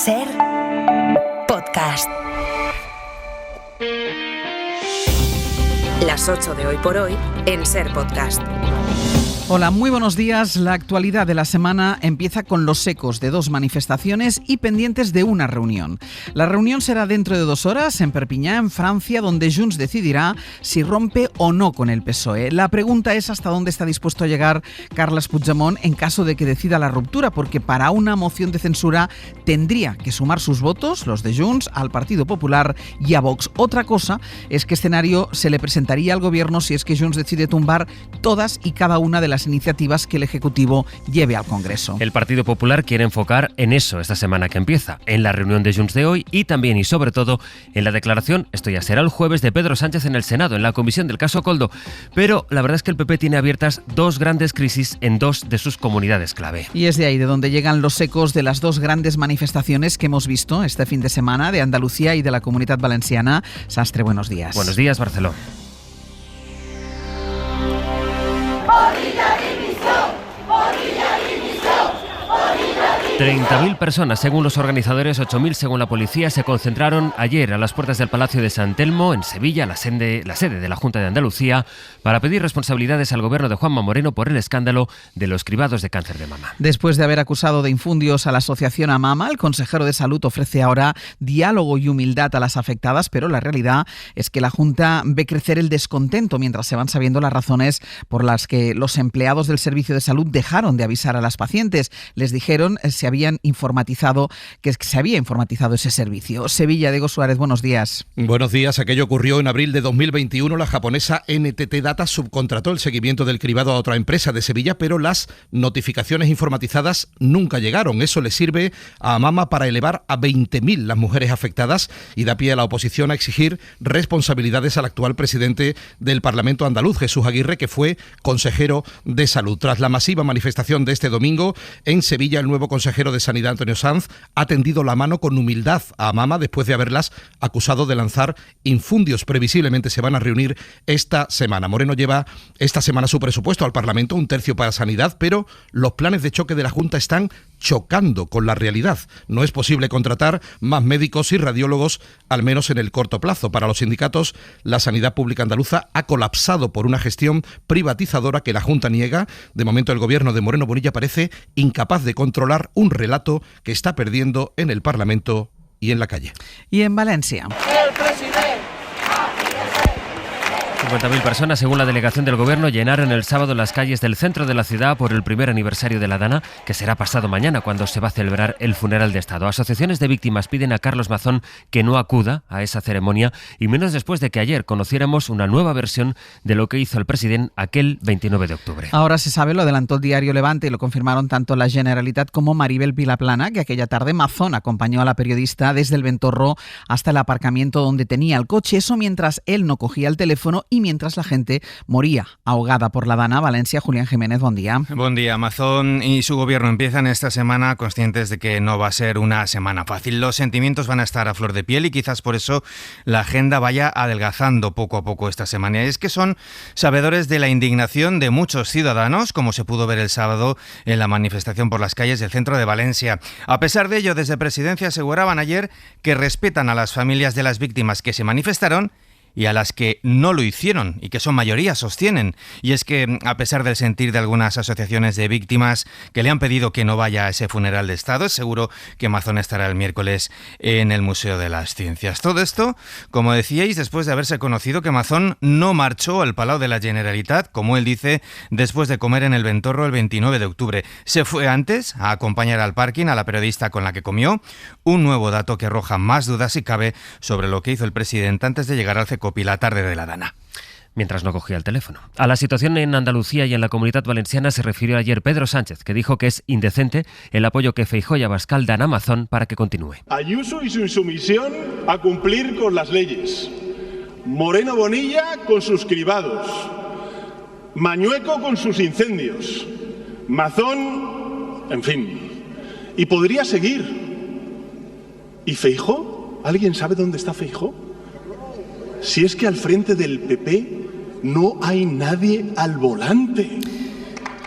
Ser Podcast. Las 8 de Hoy por Hoy en Ser Podcast. Hola, muy buenos días. La actualidad de la semana empieza con los ecos de 2 manifestaciones y pendientes de una reunión. La reunión será dentro de 2 horas en Perpiñá, en Francia, donde Junts decidirá si rompe o no con el PSOE. La pregunta es hasta dónde está dispuesto a llegar Carles Puigdemont en caso de que decida la ruptura, porque para una moción de censura tendría que sumar sus votos, los de Junts, al Partido Popular y a Vox. Otra cosa es qué escenario se le presentaría al gobierno si es que Junts decide tumbar todas y cada una de las iniciativas que el Ejecutivo lleve al Congreso. El Partido Popular quiere enfocar en eso esta semana que empieza, en la reunión de Junts de hoy y también y sobre todo en la declaración, esto ya será el jueves, de Pedro Sánchez en el Senado, en la comisión del caso Koldo. Pero la verdad es que el PP tiene abiertas 2 grandes crisis en 2 de sus comunidades clave. Y es de ahí de donde llegan los ecos de las 2 grandes manifestaciones que hemos visto este fin de semana de Andalucía y de la Comunidad Valenciana. Sastre, buenos días. Buenos días, Barceló. 30.000 personas, según los organizadores, 8.000 según la policía, se concentraron ayer a las puertas del Palacio de San Telmo, en Sevilla, la sede de la Junta de Andalucía, para pedir responsabilidades al gobierno de Juanma Moreno por el escándalo de los cribados de cáncer de mama. Después de haber acusado de infundios a la asociación AMAMA, el consejero de Salud ofrece ahora diálogo y humildad a las afectadas, pero la realidad es que la Junta ve crecer el descontento mientras se van sabiendo las razones por las que los empleados del servicio de salud dejaron de avisar a las pacientes. Les dijeron que se había informatizado ese servicio. Sevilla, Diego Suárez, buenos días. Buenos días. Aquello ocurrió en abril de 2021. La japonesa NTT Data subcontrató el seguimiento del cribado a otra empresa de Sevilla, pero las notificaciones informatizadas nunca llegaron. Eso le sirve a AMAMA para elevar a 20.000 las mujeres afectadas y da pie a la oposición a exigir responsabilidades al actual presidente del Parlamento andaluz, Jesús Aguirre, que fue consejero de Salud. Tras la masiva manifestación de este domingo, en Sevilla el nuevo consejero de Sanidad, Antonio Sanz, ha tendido la mano con humildad a AMAMA después de haberlas acusado de lanzar infundios. Previsiblemente se van a reunir esta semana. Moreno lleva esta semana su presupuesto al Parlamento, 1/3 para Sanidad, pero los planes de choque de la Junta están chocando con la realidad. No es posible contratar más médicos y radiólogos, al menos en el corto plazo. Para los sindicatos, la sanidad pública andaluza ha colapsado por una gestión privatizadora que la Junta niega. De momento, el gobierno de Moreno Bonilla parece incapaz de controlar un relato que está perdiendo en el Parlamento y en la calle. Y en Valencia. 50.000 personas, según la delegación del Gobierno, llenaron el sábado las calles del centro de la ciudad por el primer aniversario de la Dana, que será pasado mañana, cuando se va a celebrar el funeral de Estado. Asociaciones de víctimas piden a Carlos Mazón que no acuda a esa ceremonia, y menos después de que ayer conociéramos una nueva versión de lo que hizo el presidente aquel 29 de octubre. Ahora se sabe, lo adelantó el diario Levante y lo confirmaron tanto la Generalitat como Maribel Vilaplana, que aquella tarde Mazón acompañó a la periodista desde el Ventorro hasta el aparcamiento donde tenía el coche. Eso mientras él no cogía el teléfono y mientras la gente moría ahogada por la Dana. Valencia, Julián Jiménez, buen día. Buen día. Mazón y su gobierno empiezan esta semana conscientes de que no va a ser una semana fácil. Los sentimientos van a estar a flor de piel y quizás por eso la agenda vaya adelgazando poco a poco esta semana. Y es que son sabedores de la indignación de muchos ciudadanos, como se pudo ver el sábado en la manifestación por las calles del centro de Valencia. A pesar de ello, desde Presidencia aseguraban ayer que respetan a las familias de las víctimas que se manifestaron y a las que no lo hicieron y que son mayoría, sostienen. Y es que, a pesar del sentir de algunas asociaciones de víctimas que le han pedido que no vaya a ese funeral de Estado, es seguro que Mazón estará el miércoles en el Museo de las Ciencias. Todo esto, como decíais, después de haberse conocido que Mazón no marchó al Palau de la Generalitat, como él dice, después de comer en el Ventorro el 29 de octubre. Se fue antes a acompañar al parking a la periodista con la que comió, un nuevo dato que arroja más dudas, si cabe, sobre lo que hizo el presidente antes de llegar al CECOPI la tarde de la Dana. Mientras no cogía el teléfono. A la situación en Andalucía y en la Comunidad Valenciana se refirió ayer Pedro Sánchez, que dijo que es indecente el apoyo que Feijóo y Abascal dan a Mazón para que continúe. Ayuso y su insumisión a cumplir con las leyes. Moreno Bonilla con sus cribados. Mañueco con sus incendios. Mazón, en fin. Y podría seguir. ¿Y Feijóo? ¿Alguien sabe dónde está Feijóo? Si es que al frente del PP no hay nadie al volante.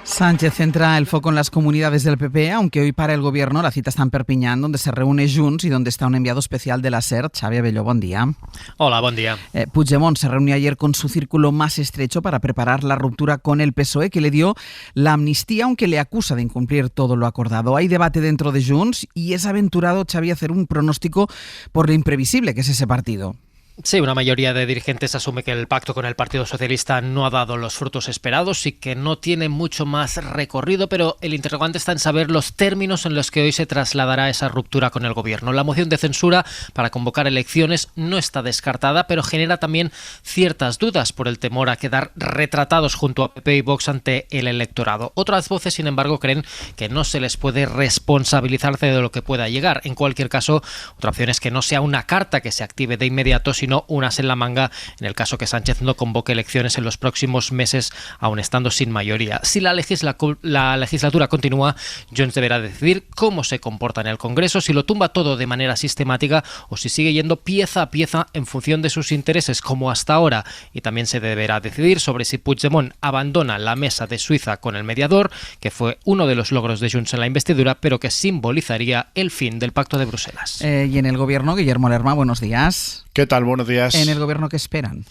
Sánchez centra el foco en las comunidades del PP, aunque hoy para el Gobierno la cita está en Perpiñán, donde se reúne Junts y donde está un enviado especial de la SER, Xavi Abelló, buen día. Hola, buen día. Puigdemont se reunió ayer con su círculo más estrecho para preparar la ruptura con el PSOE, que le dio la amnistía, aunque le acusa de incumplir todo lo acordado. Hay debate dentro de Junts y es aventurado, Xavi, hacer un pronóstico por lo imprevisible que es ese partido. Sí, una mayoría de dirigentes asume que el pacto con el Partido Socialista no ha dado los frutos esperados y que no tiene mucho más recorrido, pero el interrogante está en saber los términos en los que hoy se trasladará esa ruptura con el Gobierno. La moción de censura para convocar elecciones no está descartada, pero genera también ciertas dudas por el temor a quedar retratados junto a PP y Vox ante el electorado. Otras voces, sin embargo, creen que no se les puede responsabilizar de lo que pueda llegar. En cualquier caso, otra opción es que no sea una carta que se active de inmediato, sino unas en la manga en el caso que Sánchez no convoque elecciones en los próximos meses, aun estando sin mayoría. Si la legislatura continúa, Junts deberá decidir cómo se comporta en el Congreso, si lo tumba todo de manera sistemática o si sigue yendo pieza a pieza en función de sus intereses, como hasta ahora. Y también se deberá decidir sobre si Puigdemont abandona la mesa de Suiza con el mediador, que fue uno de los logros de Junts en la investidura, pero que simbolizaría el fin del Pacto de Bruselas. Y en el Gobierno, Guillermo Lerma, buenos días. ¿Qué tal? Buenos días. ¿En el Gobierno qué esperan?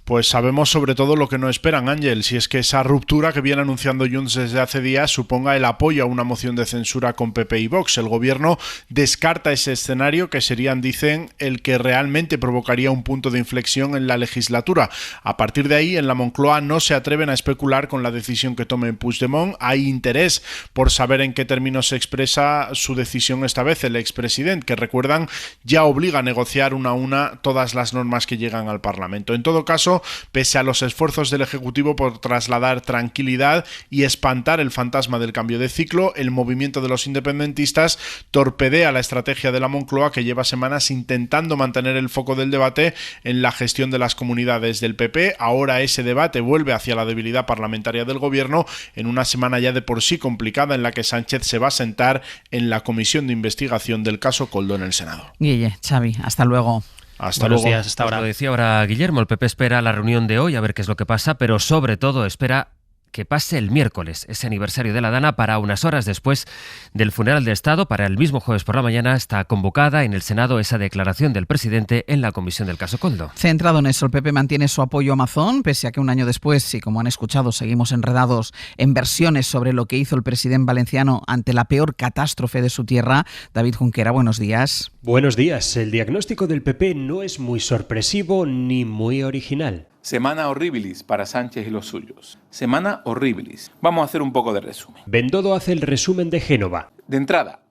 Pues sabemos sobre todo lo que no esperan, Ángel, si es que esa ruptura que viene anunciando Junts desde hace días suponga el apoyo a una moción de censura con PP y Vox. El Gobierno descarta ese escenario que serían, dicen, el que realmente provocaría un punto de inflexión en la legislatura. A partir de ahí, en la Moncloa no se atreven a especular con la decisión que tome Puigdemont. Hay interés por saber en qué términos se expresa su decisión esta vez el expresidente, que recuerdan ya obliga a negociar una a una todas las normas que llegan al Parlamento. En todo caso, pese a los esfuerzos del Ejecutivo por trasladar tranquilidad y espantar el fantasma del cambio de ciclo, el movimiento de los independentistas torpedea la estrategia de la Moncloa, que lleva semanas intentando mantener el foco del debate en la gestión de las comunidades del PP. Ahora ese debate vuelve hacia la debilidad parlamentaria del Gobierno en una semana ya de por sí complicada en la que Sánchez se va a sentar en la comisión de investigación del caso Koldo en el Senado. Guille, Xavi, hasta luego. Hasta Buenos luego. días, hasta ahora. Lo decía ahora Guillermo, el PP espera la reunión de hoy a ver qué es lo que pasa, pero sobre todo espera que pase el miércoles, ese aniversario de la Dana, para unas horas después del funeral de Estado. Para el mismo jueves por la mañana está convocada en el Senado esa declaración del presidente en la comisión del caso Koldo. Centrado en eso, el PP mantiene su apoyo a Amazon, pese a que un año después, y como han escuchado, seguimos enredados en versiones sobre lo que hizo el presidente valenciano ante la peor catástrofe de su tierra. David Junquera, buenos días. Buenos días. El diagnóstico del PP no es muy sorpresivo ni muy original. Semana horribilis para Sánchez y los suyos. Semana horribilis. Vamos a hacer un poco de resumen. Bendodo hace el resumen de Génova. De entrada,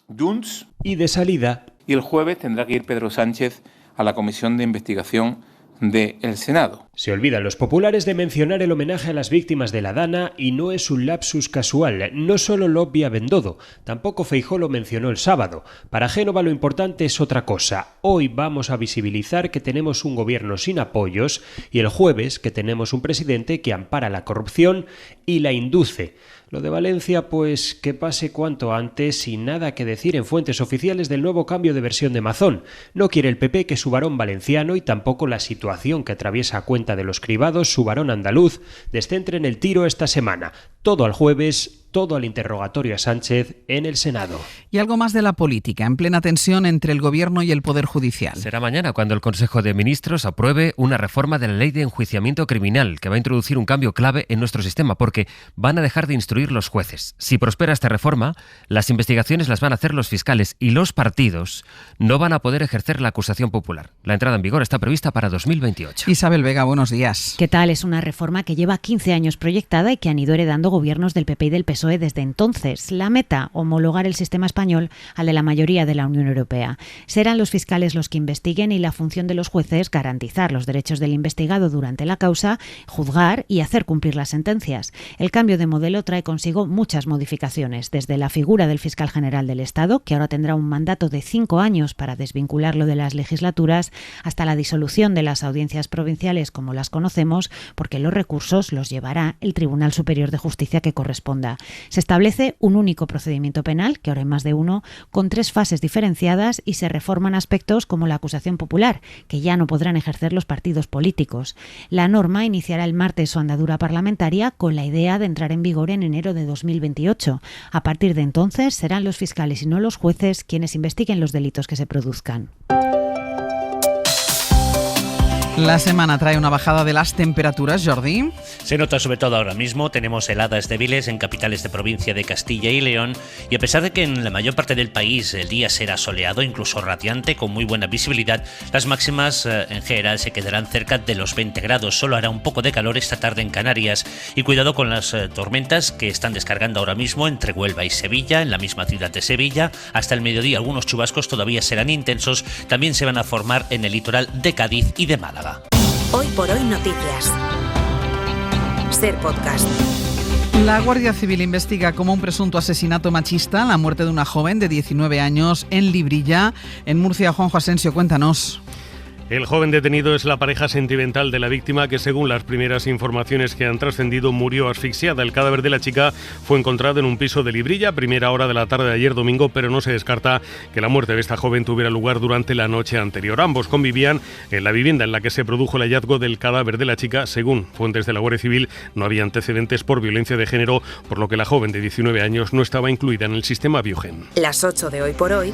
Junts. Y de salida. Y el jueves tendrá que ir Pedro Sánchez a la comisión de investigación del Senado. Se olvidan los populares de mencionar el homenaje a las víctimas de la Dana y no es un lapsus casual. No solo lo obvia Bendodo, tampoco Feijóo lo mencionó el sábado. Para Génova lo importante es otra cosa. Hoy vamos a visibilizar que tenemos un gobierno sin apoyos y el jueves que tenemos un presidente que ampara la corrupción y la induce. Lo de Valencia, pues que pase cuanto antes y nada que decir en fuentes oficiales del nuevo cambio de versión de Mazón. No quiere el PP que su varón valenciano y tampoco la situación que atraviesa a cuenta de los cribados su varón andaluz descentren el tiro esta semana. Todo al jueves, todo al interrogatorio a Sánchez en el Senado. Y algo más de la política, en plena tensión entre el Gobierno y el Poder Judicial. Será mañana cuando el Consejo de Ministros apruebe una reforma de la Ley de Enjuiciamiento Criminal que va a introducir un cambio clave en nuestro sistema porque van a dejar de instruir los jueces. Si prospera esta reforma, las investigaciones las van a hacer los fiscales y los partidos no van a poder ejercer la acusación popular. La entrada en vigor está prevista para 2028. Isabel Vega, buenos días. ¿Qué tal? Es una reforma que lleva 15 años proyectada y que han ido heredando gobiernos del PP y del PSOE desde entonces. La meta, homologar el sistema español al de la mayoría de la Unión Europea. Serán los fiscales los que investiguen y la función de los jueces garantizar los derechos del investigado durante la causa, juzgar y hacer cumplir las sentencias. El cambio de modelo trae consigo muchas modificaciones, desde la figura del fiscal general del Estado, que ahora tendrá un mandato de 5 años para desvincularlo de las legislaturas, hasta la disolución de las audiencias provinciales como las conocemos, porque los recursos los llevará el Tribunal Superior de Justicia justicia que corresponda. Se establece un único procedimiento penal, que ahora hay más de uno, con 3 fases diferenciadas y se reforman aspectos como la acusación popular, que ya no podrán ejercer los partidos políticos. La norma iniciará el martes su andadura parlamentaria con la idea de entrar en vigor en enero de 2028. A partir de entonces serán los fiscales y no los jueces quienes investiguen los delitos que se produzcan. La semana trae una bajada de las temperaturas, Jordi. Se nota sobre todo ahora mismo, tenemos heladas débiles en capitales de provincia de Castilla y León, y a pesar de que en la mayor parte del país el día será soleado, incluso radiante, con muy buena visibilidad, las máximas en general se quedarán cerca de los 20 grados, solo hará un poco de calor esta tarde en Canarias, y cuidado con las tormentas que están descargando ahora mismo entre Huelva y Sevilla, en la misma ciudad de Sevilla, hasta el mediodía algunos chubascos todavía serán intensos, también se van a formar en el litoral de Cádiz y de Málaga. Hoy por hoy noticias. Ser Podcast. La Guardia Civil investiga como un presunto asesinato machista la muerte de una joven de 19 años en Librilla, en Murcia. Juanjo Asensio, cuéntanos. El joven detenido es la pareja sentimental de la víctima que, según las primeras informaciones que han trascendido, murió asfixiada. El cadáver de la chica fue encontrado en un piso de Librilla a primera hora de la tarde de ayer domingo, pero no se descarta que la muerte de esta joven tuviera lugar durante la noche anterior. Ambos convivían en la vivienda en la que se produjo el hallazgo del cadáver de la chica. Según fuentes de la Guardia Civil, no había antecedentes por violencia de género, por lo que la joven de 19 años no estaba incluida en el sistema Biogen. Las 8 de Hoy por Hoy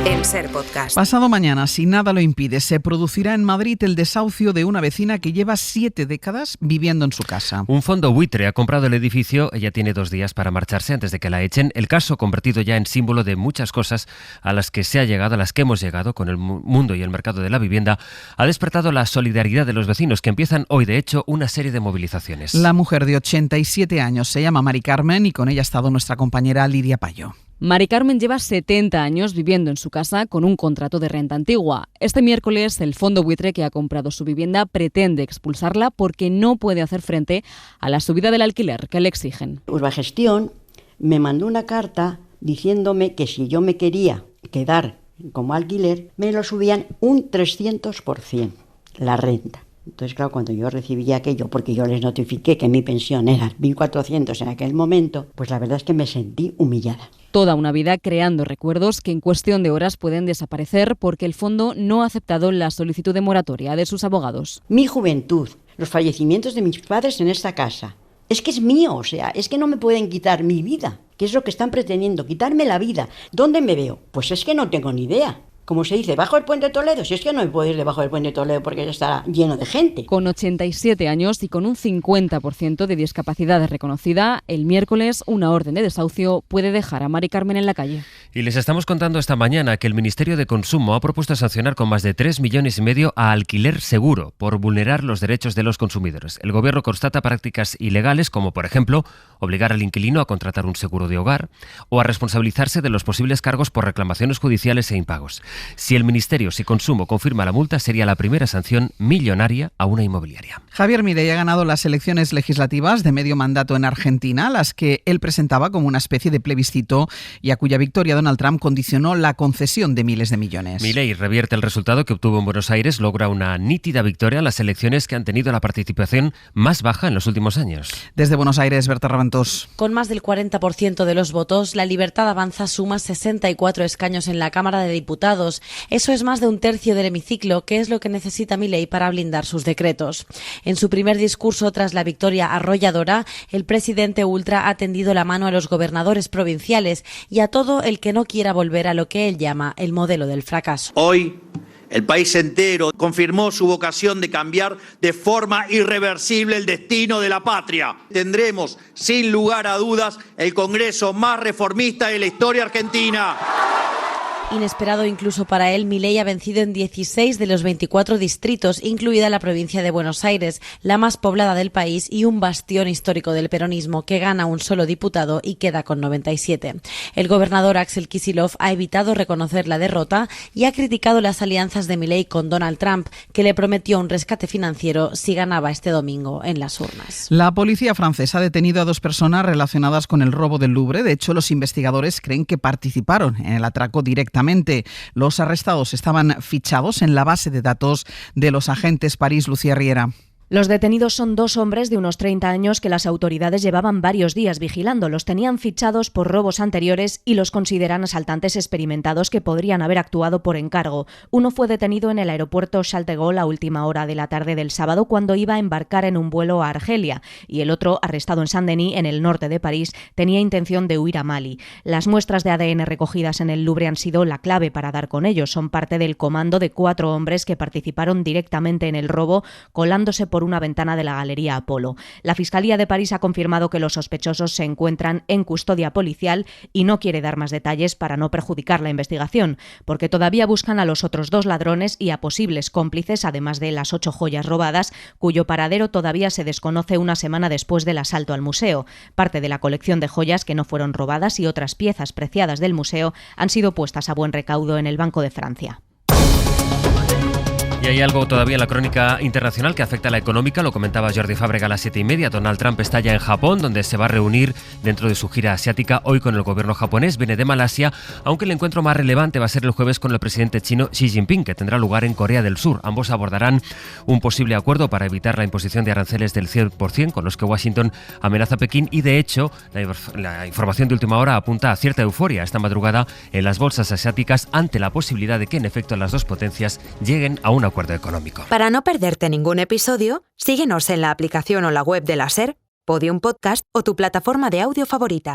en Ser Podcast. Pasado mañana, si nada lo impide, se producirá en Madrid el desahucio de una vecina que lleva 7 décadas viviendo en su casa. Un fondo buitre ha comprado el edificio. Ella tiene 2 días para marcharse antes de que la echen. El caso, convertido ya en símbolo de muchas cosas a las que se ha llegado, a las que hemos llegado con el mundo y el mercado de la vivienda, ha despertado la solidaridad de los vecinos, que empiezan hoy, de hecho, una serie de movilizaciones. La mujer de 87 años se llama Mari Carmen y con ella ha estado nuestra compañera Lidia Payo. Mari Carmen lleva 70 años viviendo en su casa con un contrato de renta antigua. Este miércoles, el fondo buitre que ha comprado su vivienda pretende expulsarla porque no puede hacer frente a la subida del alquiler que le exigen. Urbagestión me mandó una carta diciéndome que si yo me quería quedar como alquiler, me lo subían un 300% la renta. Entonces, claro, cuando yo recibí aquello, porque yo les notifiqué que mi pensión era 1.400 en aquel momento, pues la verdad es que me sentí humillada. Toda una vida creando recuerdos que en cuestión de horas pueden desaparecer porque el fondo no ha aceptado la solicitud de moratoria de sus abogados. Mi juventud, los fallecimientos de mis padres en esta casa, es que es mío, o sea, es que no me pueden quitar mi vida, que es lo que están pretendiendo, quitarme la vida. ¿Dónde me veo? Pues es que no tengo ni idea. Como se dice, ¿bajo el puente de Toledo? Si es que no me puedo ir debajo del puente de Toledo porque ya estará lleno de gente. Con 87 años y con un 50% de discapacidad reconocida, el miércoles una orden de desahucio puede dejar a Mari Carmen en la calle. Y les estamos contando esta mañana que el Ministerio de Consumo ha propuesto sancionar con más de 3,5 millones a Alquiler Seguro por vulnerar los derechos de los consumidores. El Gobierno constata prácticas ilegales como, por ejemplo, obligar al inquilino a contratar un seguro de hogar o a responsabilizarse de los posibles cargos por reclamaciones judiciales e impagos. Si el Ministerio de Consumo confirma la multa, sería la primera sanción millonaria a una inmobiliaria. Javier Milei ha ganado las elecciones legislativas de medio mandato en Argentina, las que él presentaba como una especie de plebiscito y a cuya victoria Donald Trump condicionó la concesión de miles de millones. Milei revierte el resultado que obtuvo en Buenos Aires, logra una nítida victoria en las elecciones que han tenido la participación más baja en los últimos años. Desde Buenos Aires, Berta Raventós. Con más del 40% de los votos, La Libertad Avanza suma 64 escaños en la Cámara de Diputados. Eso es más de un tercio del hemiciclo, que es lo que necesita Milei para blindar sus decretos. En su primer discurso tras la victoria arrolladora, el presidente ultra ha tendido la mano a los gobernadores provinciales y a todo el que no quiera volver a lo que él llama el modelo del fracaso. Hoy, el país entero confirmó su vocación de cambiar de forma irreversible el destino de la patria. Tendremos, sin lugar a dudas, el Congreso más reformista de la historia argentina. Inesperado incluso para él, Milei ha vencido en 16 de los 24 distritos, incluida la provincia de Buenos Aires, la más poblada del país y un bastión histórico del peronismo, que gana un solo diputado y queda con 97. El gobernador Axel Kicillof ha evitado reconocer la derrota y ha criticado las alianzas de Milei con Donald Trump, que le prometió un rescate financiero si ganaba este domingo en las urnas. La policía francesa ha detenido a 2 personas relacionadas con el robo del Louvre. De hecho, los investigadores creen que participaron en el atraco directamente. Los arrestados estaban fichados en la base de datos de los agentes París. Lucía Riera. Los detenidos son 2 hombres de unos 30 años que las autoridades llevaban varios días vigilando. Los tenían fichados por robos anteriores y los consideran asaltantes experimentados que podrían haber actuado por encargo. Uno fue detenido en el aeropuerto Charles de Gaulle a última hora de la tarde del sábado cuando iba a embarcar en un vuelo a Argelia, y el otro, arrestado en Saint-Denis, en el norte de París, tenía intención de huir a Mali. Las muestras de ADN recogidas en el Louvre han sido la clave para dar con ellos. Son parte del comando de 4 hombres que participaron directamente en el robo, colándose por una ventana de la Galería Apolo. La Fiscalía de París ha confirmado que los sospechosos se encuentran en custodia policial y no quiere dar más detalles para no perjudicar la investigación, porque todavía buscan a los otros 2 ladrones y a posibles cómplices, además de las 8 joyas robadas, cuyo paradero todavía se desconoce una semana después del asalto al museo. Parte de la colección de joyas que no fueron robadas y otras piezas preciadas del museo han sido puestas a buen recaudo en el Banco de Francia. Y hay algo todavía en la crónica internacional que afecta a la económica, lo comentaba Jordi Fábrega a las 7:30. Donald Trump está ya en Japón, donde se va a reunir dentro de su gira asiática hoy con el gobierno japonés. Viene de Malasia, aunque el encuentro más relevante va a ser el jueves con el presidente chino Xi Jinping, que tendrá lugar en Corea del Sur. Ambos abordarán un posible acuerdo para evitar la imposición de aranceles del 100% con los que Washington amenaza a Pekín, y de hecho la información de última hora apunta a cierta euforia esta madrugada en las bolsas asiáticas ante la posibilidad de que en efecto las dos potencias lleguen a un acuerdo económico. Para no perderte ningún episodio, síguenos en la aplicación o la web de la SER, Podium Podcast o tu plataforma de audio favorita.